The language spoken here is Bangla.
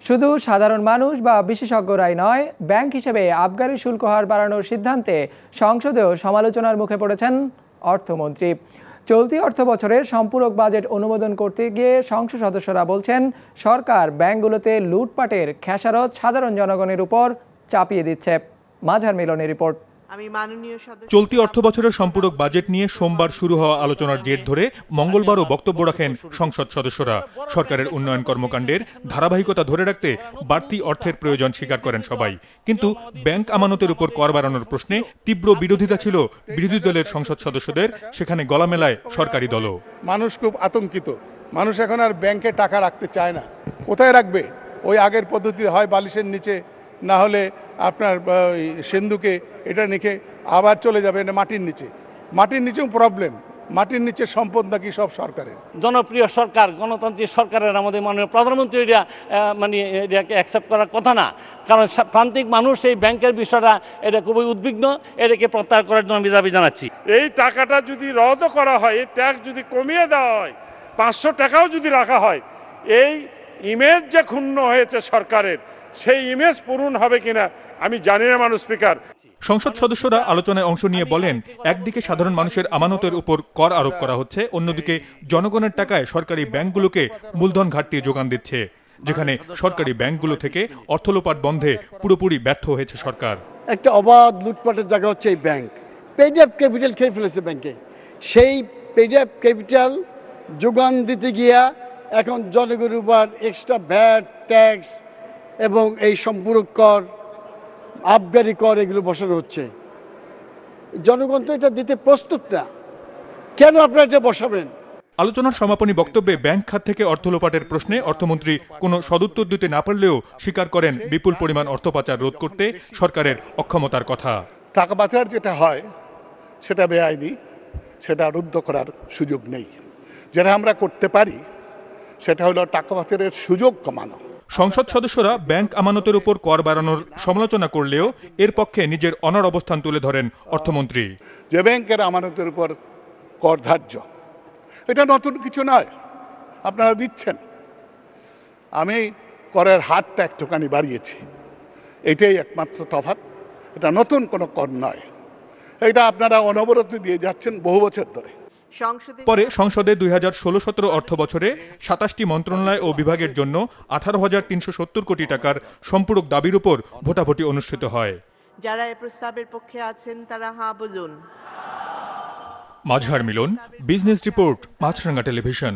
শুধু সাধারণ মানুষ বা বিশেষজ্ঞরাই নয়, ব্যাংক হিসেবে আবগারি শুল্ক হার বাড়ানোর সিদ্ধান্তে সংসদেও সমালোচনার মুখে পড়েছেন অর্থমন্ত্রী। চলতি অর্থবছরের সম্পূরক বাজেট অনুমোদন করতে গিয়ে সংসদ সদস্যরা বলছেন, সরকার ব্যাংকগুলোতে লুটপাটের খেসারত সাধারণ জনগণের উপর চাপিয়ে দিচ্ছে। মাঝার মিলনের রিপোর্ট। চলতি অর্থবছরের সম্পূরক বাজেট নিয়ে সোমবার শুরু হওয়া আলোচনার জের ধরে মঙ্গলবারও বক্তব্য রাখেন সংসদ সদস্যরা। সরকারের উন্নয়ন কর্মকাণ্ডের ধারাবাহিকতা ধরে রাখতে বাড়তি অর্থের প্রয়োজন স্বীকার করেন সবাই, কিন্তু ব্যাংক আমানতের উপর কর বাড়ানোর প্রশ্নে তীব্র বিরোধিতা ছিল বিরোধী দলের সংসদ সদস্যদের। সেখানে গলা মেলায় সরকারি দলও। মানুষ খুব আতঙ্কিত। মানুষ এখন আর ব্যাংকে টাকা রাখতে চায় না। কোথায় রাখবে? ওই আগের পদ্ধতি, হয় বালিশের নিচে, না হলে আপনার সিন্ধুকে, এটা নিচে আবার চলে যাবে মাটির নিচে। মাটির নিচেও প্রবলেম। মাটির নিচে সম্পদ নাকি সব সরকারের। জনপ্রিয় সরকার, গণতান্ত্রিক সরকারের আমাদের মাননীয় প্রধানমন্ত্রী এটাকে অ্যাকসেপ্ট করার কথা না, কারণ প্রান্তিক মানুষ এই ব্যাংকের বিষয়টা এটা খুবই উদ্বিগ্ন। এটাকে প্রত্যাহার করার জন্য আমি দাবি জানাচ্ছি। এই টাকাটা যদি রদ করা হয়, এই ট্যাক্স যদি কমিয়ে দেওয়া হয়, 500 টাকাও যদি রাখা হয়, এই ইমেজ যে ক্ষুণ্ণ হয়েছে সরকারের, সেই ইমেজ পূরণ হবে কিনা আমি জানি না। মানুষ স্পিকার, সংসদ সদস্যরা আলোচনায় অংশ নিয়ে বলেন, একদিকে সাধারণ মানুষের আমানতের উপর কর আরোপ করা হচ্ছে, অন্যদিকে জনগণের টাকায় সরকারি ব্যাংকগুলোকে মূলধন ঘাটতি যোগান দিচ্ছে, যেখানে সরকারি ব্যাংকগুলো থেকে অর্থ লোপাট বন্ধে পুরোপুরি ব্যর্থ হয়েছে সরকার। একটা অবাধ লুটপাটের জায়গা হচ্ছে এই ব্যাংক। পেইড-আপ ক্যাপিটাল খেয়ে ফেলেছে ব্যাংকে। সেই পেইড-আপ ক্যাপিটাল যোগান দিতে গিয়া এখন জনগণের উপর এক্সট্রা ভ্যাট, ট্যাক্স এবং এই সম্পূরক কর, আবগারি কর এগুলো বসানো হচ্ছে। জনগণ তো এটা দিতে প্রস্তুত না, কেন আপনারা এটা বসাবেন? আলোচনার সমাপনী বক্তব্যে ব্যাংক খাত থেকে অর্থ লোপাটের প্রশ্নে অর্থমন্ত্রী কোনো সদুত্তর দিতে না পারলেও স্বীকার করেন বিপুল পরিমাণ অর্থ পাচার রোধ করতে সরকারের অক্ষমতার কথা। টাকা পাচার যেটা হয় সেটা বেআইনি, সেটা রুদ্ধ করার সুযোগ নেই। যেটা আমরা করতে পারি সেটা হলো টাকা পাচারের সুযোগ কমানো। সংসদ সদস্যরা ব্যাংক আমানতের উপর কর বাড়ানোর সমালোচনা করলেও এর পক্ষে নিজের অনড় অবস্থান তুলে ধরেন অর্থমন্ত্রী। যে ব্যাংকের আমানতের উপর কর ধার্য, এটা নতুন কিছু নয়, আপনারা দিচ্ছেন। আমি করের হারটা একটুখানি বাড়িয়েছি, এটাই একমাত্র তফাৎ। এটা নতুন কোনো কর নয়, এটা আপনারা অনবরত দিয়ে যাচ্ছেন বহু বছর ধরে। পরে সংসদে 2016-17 অর্থ বছরে 27টি মন্ত্রণালয় ও বিভাগের জন্য 18,370 কোটি টাকার সম্পূরক দাবির উপর ভোটাভুটি অনুষ্ঠিত হয়। যারা এই প্রস্তাবের পক্ষে আছেন তারা হ্যাঁ বলুন। মাঝহার মিলন, বিজনেস রিপোর্ট, মাছরাঙ্গা টেলিভিশন।